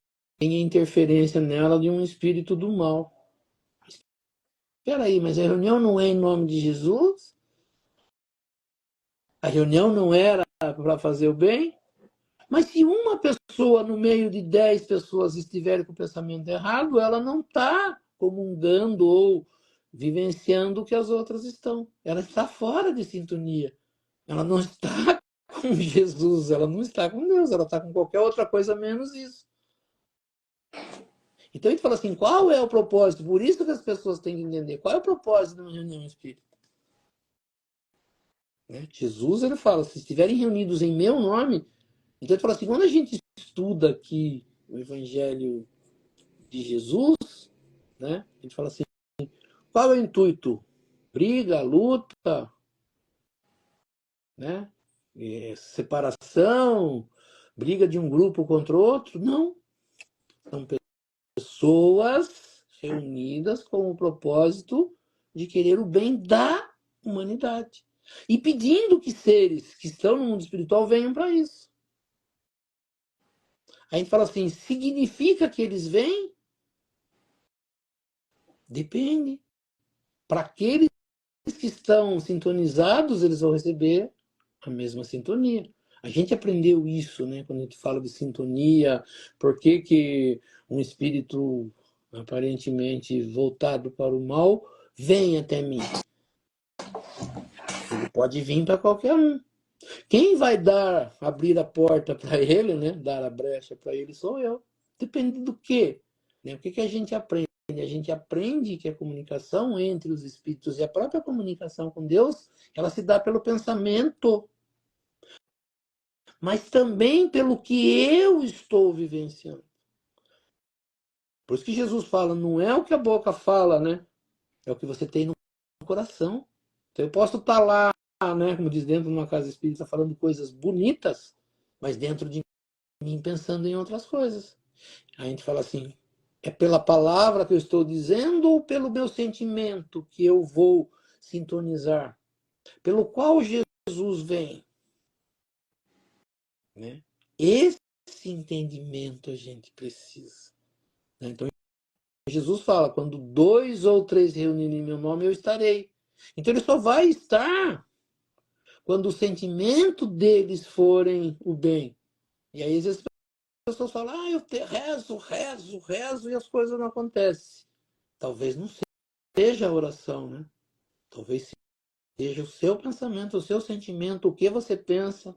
interferência nela de um espírito do mal. Espera aí, mas a reunião não é em nome de Jesus? A reunião não era para fazer o bem? Mas se uma pessoa no meio de 10 pessoas estiver com o pensamento errado, ela não está comungando ou vivenciando o que as outras estão. Ela está fora de sintonia. Ela não está com Jesus, ela não está com Deus, ela está com qualquer outra coisa menos isso. Então a gente fala assim: qual é o propósito? Por isso que as pessoas têm que entender qual é o propósito de uma reunião espírita. Né? Jesus, ele fala: se estiverem reunidos em meu nome. Então ele fala assim: quando a gente estuda aqui o Evangelho de Jesus, né? A gente fala assim, qual é o intuito? Briga, luta, né? Separação, briga de um grupo contra o outro? Não. São pessoas reunidas com o propósito de querer o bem da humanidade. E pedindo que seres que estão no mundo espiritual venham para isso. A gente fala assim, significa que eles vêm? Depende. Para aqueles que estão sintonizados, eles vão receber a mesma sintonia. A gente aprendeu isso, né? Quando a gente fala de sintonia, por que um espírito aparentemente voltado para o mal vem até mim? Ele pode vir para qualquer um. Quem vai abrir a porta para ele, né? Dar a brecha para ele sou eu. Depende do quê? Né? O que a gente aprende? A gente aprende que a comunicação entre os espíritos e a própria comunicação com Deus, ela se dá pelo pensamento, mas também pelo que eu estou vivenciando. Por isso que Jesus fala, não é o que a boca fala, né? É o que você tem no coração. Então eu posso estar lá, né, como diz, dentro de uma casa espírita, falando coisas bonitas, mas dentro de mim pensando em outras coisas. A gente fala assim, é pela palavra que eu estou dizendo ou pelo meu sentimento que eu vou sintonizar? Pelo qual Jesus vem? Né? Esse entendimento a gente precisa. Né? Então, Jesus fala, quando 2 ou 3 reunirem em meu nome, eu estarei. Então, ele só vai estar quando o sentimento deles forem o bem. E aí, as pessoas falam, eu rezo, e as coisas não acontecem. Talvez não seja a oração, né? Talvez seja o seu pensamento, o seu sentimento, o que você pensa.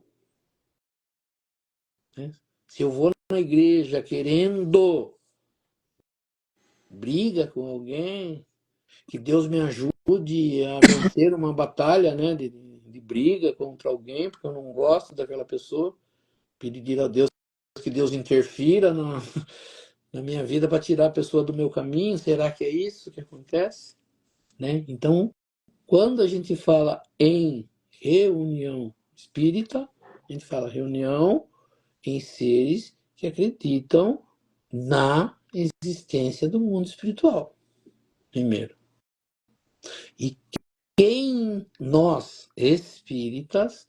Né? Se eu vou na igreja querendo briga com alguém, que Deus me ajude a vencer uma batalha, né, de briga contra alguém, porque eu não gosto daquela pessoa, pedir a Deus que Deus interfira na minha vida para tirar a pessoa do meu caminho, será que é isso que acontece? Né? Então, quando a gente fala em reunião espírita, a gente fala reunião em seres que acreditam na existência do mundo espiritual, primeiro. E quem nós, espíritas,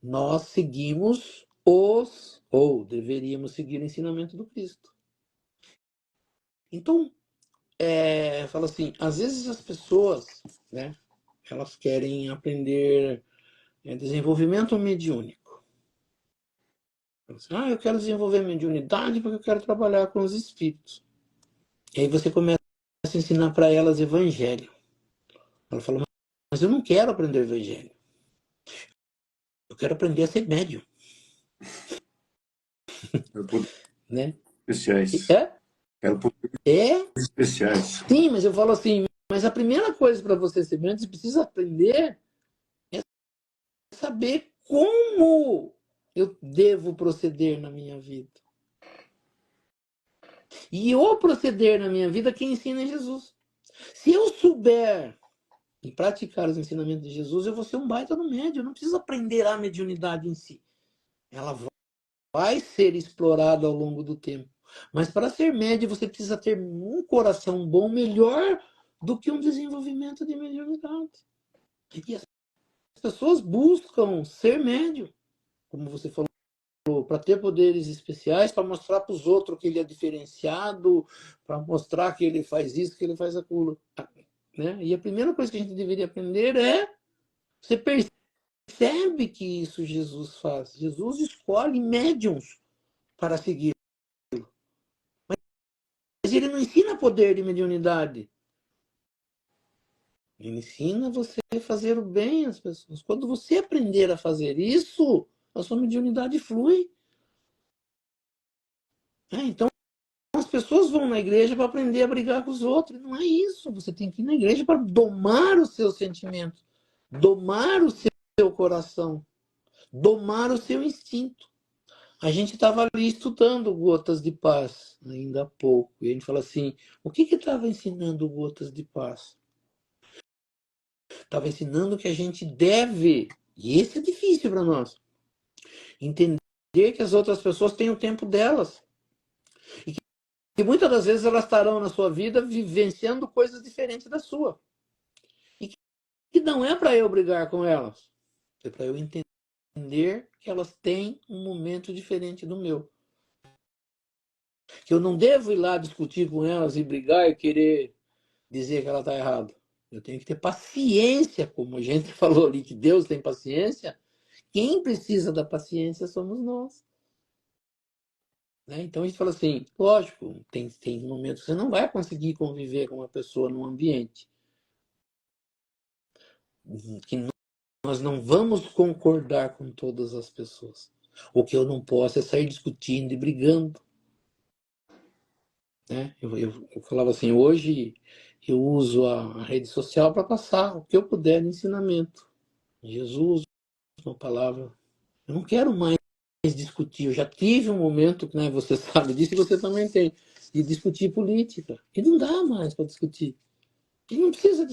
nós seguimos ou deveríamos seguir o ensinamento do Cristo. Então, fala assim, às vezes as pessoas, né, elas querem aprender desenvolvimento mediúnico. Eu quero desenvolver mediunidade porque eu quero trabalhar com os espíritos. E aí você começa a ensinar para elas evangelho. Ela fala, mas eu não quero aprender evangelho. Eu quero aprender a ser médium. Quero poderes Né? especiais. É? Quero poderes É? especiais. Sim, mas eu falo assim, mas a primeira coisa para você ser médium, você precisa aprender é saber como eu devo proceder na minha vida. E o proceder na minha vida, quem ensina é Jesus. Se eu souber e praticar os ensinamentos de Jesus, eu vou ser um baita no médium. Eu não preciso aprender a mediunidade em si. Ela vai ser explorada ao longo do tempo. Mas para ser médium, você precisa ter um coração bom, melhor do que um desenvolvimento de mediunidade. E as pessoas buscam ser médium, como você falou, para ter poderes especiais, para mostrar para os outros que ele é diferenciado, para mostrar que ele faz isso, que ele faz aquilo. Né? E a primeira coisa que a gente deveria aprender é você percebe que isso Jesus faz. Jesus escolhe médiums para seguir. Mas ele não ensina poder de mediunidade. Ele ensina você a fazer o bem às pessoas. Quando você aprender a fazer isso, a sua mediunidade flui. Então, as pessoas vão na igreja para aprender a brigar com os outros. Não é isso. Você tem que ir na igreja para domar os seus sentimentos, domar o seu coração, domar o seu instinto. A gente estava ali estudando Gotas de Paz, ainda há pouco, e a gente fala assim, o que estava ensinando Gotas de Paz? Estava ensinando que a gente deve, e esse é difícil para nós, entender que as outras pessoas têm o tempo delas. E muitas das vezes elas estarão na sua vida vivenciando coisas diferentes da sua. E que não é para eu brigar com elas, é para eu entender que elas têm um momento diferente do meu. Que eu não devo ir lá discutir com elas e brigar e querer dizer que ela está errada. Eu tenho que ter paciência, como a gente falou ali, que Deus tem paciência. Quem precisa da paciência somos nós. Né? Então a gente fala assim, lógico, tem momentos que você não vai conseguir conviver com uma pessoa num ambiente que nós não vamos concordar com todas as pessoas. O que eu não posso é sair discutindo e brigando. Né? Eu falava assim, hoje eu uso a rede social para passar o que eu puder de ensinamento. Jesus, uma palavra. Eu não quero mais discutir. Eu já tive um momento, né, você sabe disso e você também tem, de discutir política. E não dá mais para discutir. A gente não precisa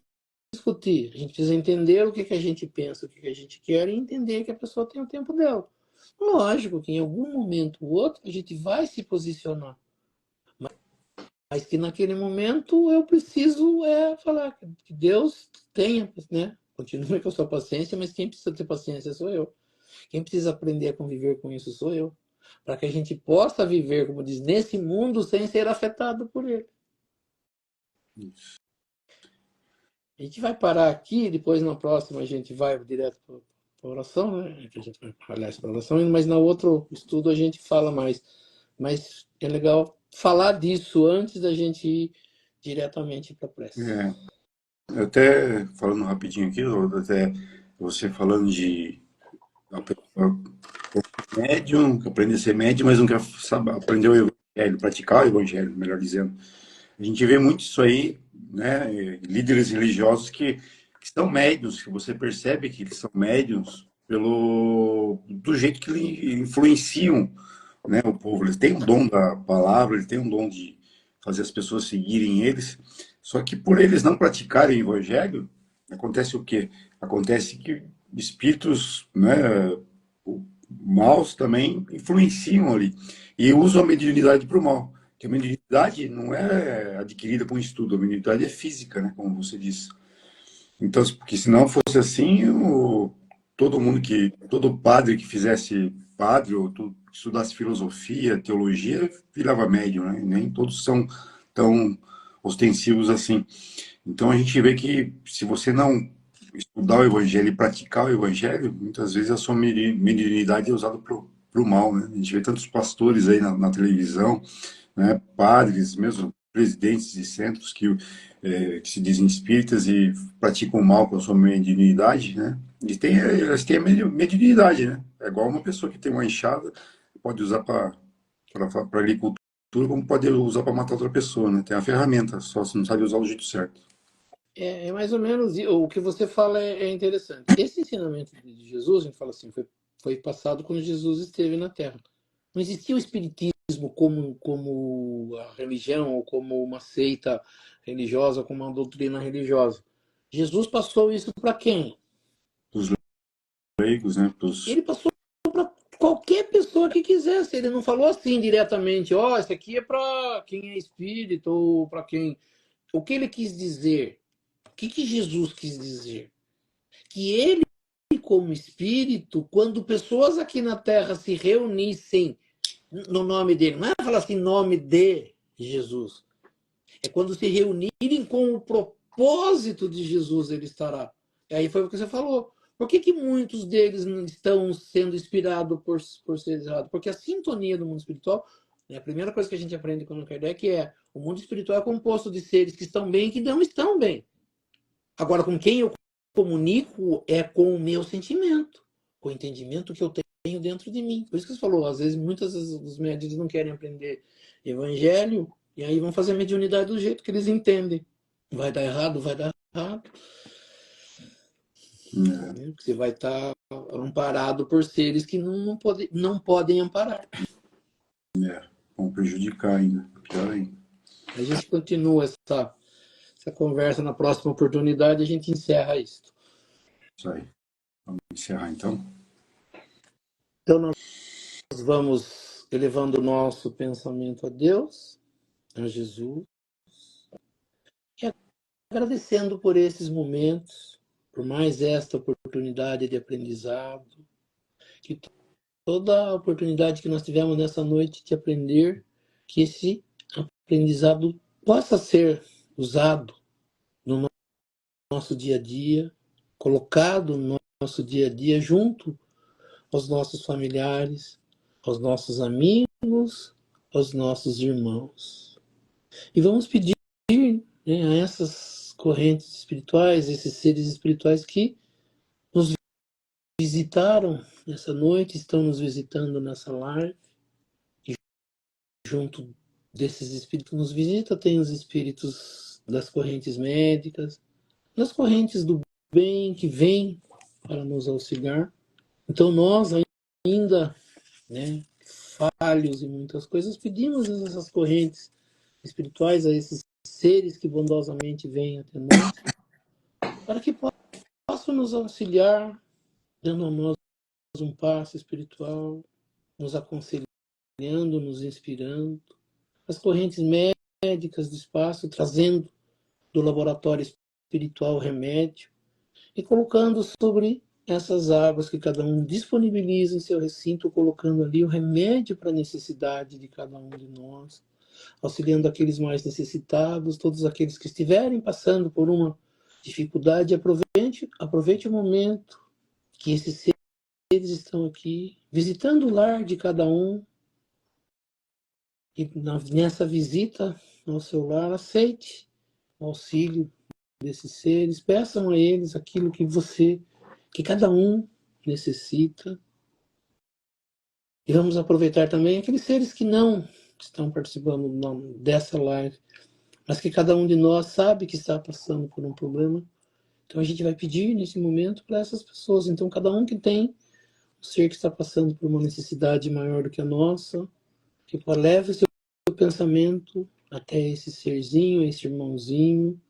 discutir. A gente precisa entender o que a gente pensa, o que a gente quer e entender que a pessoa tem o tempo dela. Lógico que em algum momento ou outro a gente vai se posicionar. Mas que naquele momento eu preciso falar que Deus tenha, né? Continue com a sua paciência, mas quem precisa ter paciência sou eu. Quem precisa aprender a conviver com isso sou eu. Para que a gente possa viver, como diz, nesse mundo sem ser afetado por ele. Isso. A gente vai parar aqui, depois na próxima a gente vai direto para a oração, né? Que a gente vai olhar essa oração, mas no outro estudo a gente fala mais. Mas é legal falar disso antes da gente ir diretamente para a prece. É, até falando rapidinho aqui, até você falando de a pessoa médium, que aprende a ser médium, mas não quer saber, aprender o evangelho, praticar o evangelho, melhor dizendo. A gente vê muito isso aí, né? Líderes religiosos que são médiuns, que você percebe que eles são médiuns do jeito que eles influenciam, né, o povo. Eles têm o dom da palavra, eles têm o dom de fazer as pessoas seguirem eles. Só que por eles não praticarem o evangelho, acontece o quê? Acontece que espíritos, né, maus também influenciam ali e usam a mediunidade para o mal. Que a mediunidade não é adquirida com estudo, a mediunidade é física, né, como você disse. Então, porque se não fosse assim, todo padre que fizesse padre ou estudasse filosofia, teologia, virava médium, né? Nem todos são tão ostensivos assim. Então a gente vê que se você não estudar o evangelho e praticar o evangelho, muitas vezes a sua mediunidade é usada para o mal, né? A gente vê tantos pastores aí na televisão, né? Padres, mesmo presidentes de centros que se dizem espíritas e praticam mal com a sua mediunidade, né? Elas têm a mediunidade, né? É igual uma pessoa que tem uma enxada, pode usar para agricultura, como pode usar para matar outra pessoa, né? Tem a ferramenta, só se não sabe usar do jeito certo. É mais ou menos o que você fala é interessante. Esse ensinamento de Jesus, a gente fala assim, foi passado quando Jesus esteve na Terra. Não existia o espiritismo como a religião ou como uma seita religiosa, como uma doutrina religiosa. Jesus passou isso para quem? Os leigos, né? Ele passou para qualquer pessoa que quisesse. Ele não falou assim diretamente, ó, oh, isso aqui é para quem é espírito ou para quem. O que ele quis dizer? O que Jesus quis dizer? Que ele, como espírito, quando pessoas aqui na Terra se reunissem no nome dele, não é falar assim, nome de Jesus, é quando se reunirem com o propósito de Jesus, ele estará. E aí foi o que você falou. Por que muitos deles não estão sendo inspirados por ser errado? Porque a sintonia do mundo espiritual, né, a primeira coisa que a gente aprende com o Kardec é o mundo espiritual é composto de seres que estão bem e que não estão bem. Agora, com quem eu comunico é com o meu sentimento, com o entendimento que eu tenho dentro de mim. Por isso que você falou, às vezes, muitas vezes os médicos não querem aprender evangelho e aí vão fazer a mediunidade do jeito que eles entendem. Vai dar errado, vai dar errado. É. Você vai estar amparado por seres que não podem amparar. Vão prejudicar ainda, pior ainda. A gente continua essa conversa na próxima oportunidade, a gente encerra isso. Isso aí. Vamos encerrar então. Então nós vamos elevando o nosso pensamento a Deus, a Jesus, e agradecendo por esses momentos, por mais esta oportunidade de aprendizado, que toda a oportunidade que nós tivemos nessa noite de aprender, que esse aprendizado possa ser usado no nosso dia a dia, colocado no nosso dia a dia junto aos nossos familiares, aos nossos amigos, aos nossos irmãos. E vamos pedir, né, a essas correntes espirituais, esses seres espirituais que nos visitaram nessa noite, estão nos visitando nessa live, e junto desses espíritos que nos visitam, tem os espíritos das correntes médicas, das correntes do bem que vêm para nos auxiliar. Então nós ainda, né, falhos em muitas coisas, pedimos essas correntes espirituais, a esses seres que bondosamente vêm até nós, para que possam nos auxiliar, dando a nós um passo espiritual, nos aconselhando, nos inspirando. As correntes médicas do espaço, trazendo do laboratório espiritual remédio e colocando sobre essas águas que cada um disponibiliza em seu recinto, colocando ali o remédio para a necessidade de cada um de nós, auxiliando aqueles mais necessitados, todos aqueles que estiverem passando por uma dificuldade. Aproveite o momento que esses seres estão aqui, visitando o lar de cada um, e nessa visita ao seu lar, aceite o auxílio desses seres, peçam a eles aquilo que cada um necessita. E vamos aproveitar também aqueles seres que não estão participando dessa live, mas que cada um de nós sabe que está passando por um problema. Então a gente vai pedir nesse momento para essas pessoas. Então cada um que tem um ser que está passando por uma necessidade maior do que a nossa, que leve o seu pensamento até esse serzinho, esse irmãozinho,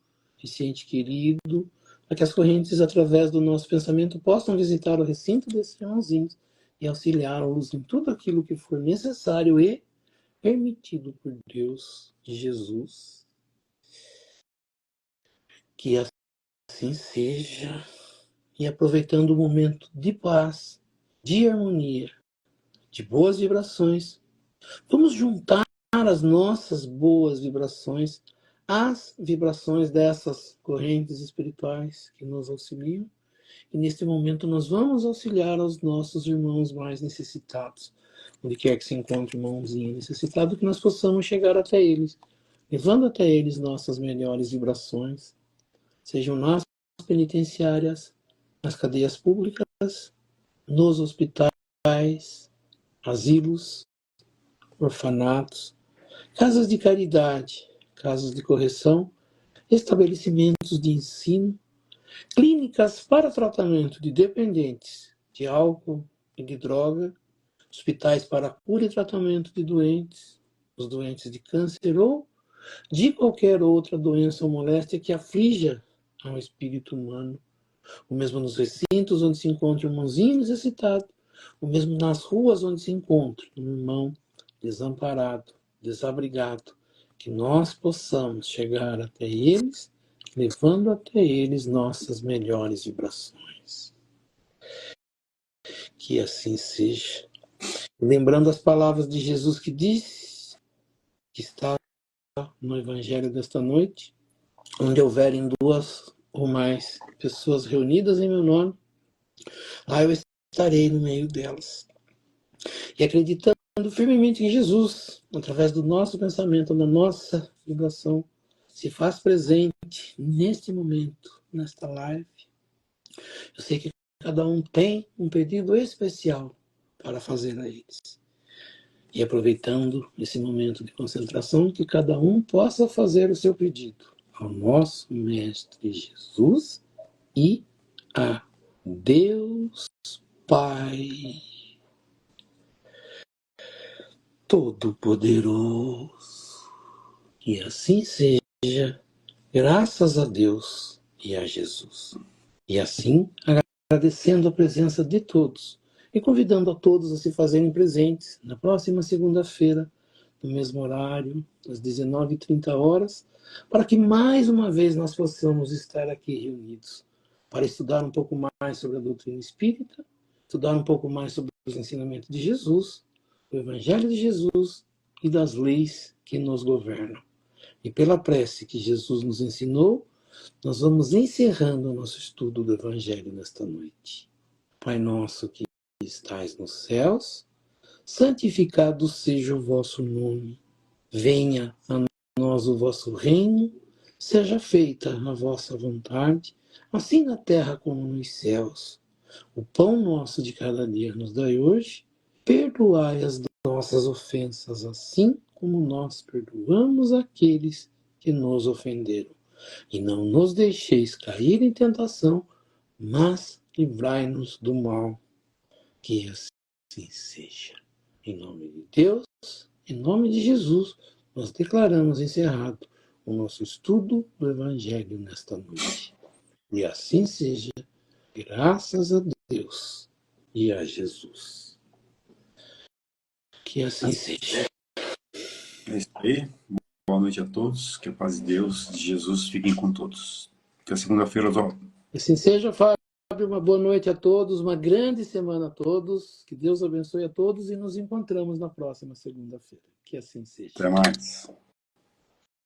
esse ente querido, para que as correntes, através do nosso pensamento, possam visitar o recinto desses irmãozinhos e auxiliá-los em tudo aquilo que for necessário e permitido por Deus, Jesus. Que assim seja. E aproveitando o momento de paz, de harmonia, de boas vibrações, vamos juntar as nossas boas vibrações às vibrações dessas correntes espirituais que nos auxiliam. E neste momento nós vamos auxiliar aos nossos irmãos mais necessitados. Onde quer que se encontre um irmãozinho necessitado, que nós possamos chegar até eles, levando até eles nossas melhores vibrações, sejam nas penitenciárias, nas cadeias públicas, nos hospitais, asilos, orfanatos, casas de caridade, casas de correção, estabelecimentos de ensino, clínicas para tratamento de dependentes de álcool e de droga, hospitais para cura e tratamento de doentes, os doentes de câncer ou de qualquer outra doença ou moléstia que aflija ao espírito humano, o mesmo nos recintos onde se encontra um irmãozinho necessitado, o mesmo nas ruas onde se encontra um irmão desamparado, desabrigado, que nós possamos chegar até eles, levando até eles nossas melhores vibrações. Que assim seja. Lembrando as palavras de Jesus que disse, que está no Evangelho desta noite, onde houverem duas ou mais pessoas reunidas em meu nome, lá eu estarei no meio delas. E acreditando firmemente que Jesus, através do nosso pensamento, da nossa vibração, se faz presente neste momento, nesta live. Eu sei que cada um tem um pedido especial para fazer a eles. E aproveitando esse momento de concentração, que cada um possa fazer o seu pedido ao nosso Mestre Jesus e a Deus Pai Todo-Poderoso. Que assim seja, graças a Deus e a Jesus. E assim, agradecendo a presença de todos e convidando a todos a se fazerem presentes na próxima segunda-feira, no mesmo horário, às 19h30, para que mais uma vez nós possamos estar aqui reunidos para estudar um pouco mais sobre a doutrina espírita, estudar um pouco mais sobre os ensinamentos de Jesus, o Evangelho de Jesus e das leis que nos governam. E pela prece que Jesus nos ensinou, nós vamos encerrando o nosso estudo do Evangelho nesta noite. Pai nosso que estais nos céus, santificado seja o vosso nome. Venha a nós o vosso reino, seja feita a vossa vontade, assim na terra como nos céus. O pão nosso de cada dia nos dai hoje, perdoai as nossas ofensas, assim como nós perdoamos aqueles que nos ofenderam. E não nos deixeis cair em tentação, mas livrai-nos do mal. Que assim seja. Em nome de Deus, em nome de Jesus, nós declaramos encerrado o nosso estudo do Evangelho nesta noite. E assim seja, graças a Deus e a Jesus. Que assim seja. É isso aí. Boa noite a todos. Que a paz de Deus, de Jesus, fiquem com todos. Até segunda-feira, Oswaldo. Assim seja, Fábio. Uma boa noite a todos, uma grande semana a todos. Que Deus abençoe a todos e nos encontramos na próxima segunda-feira. Que assim seja. Até mais.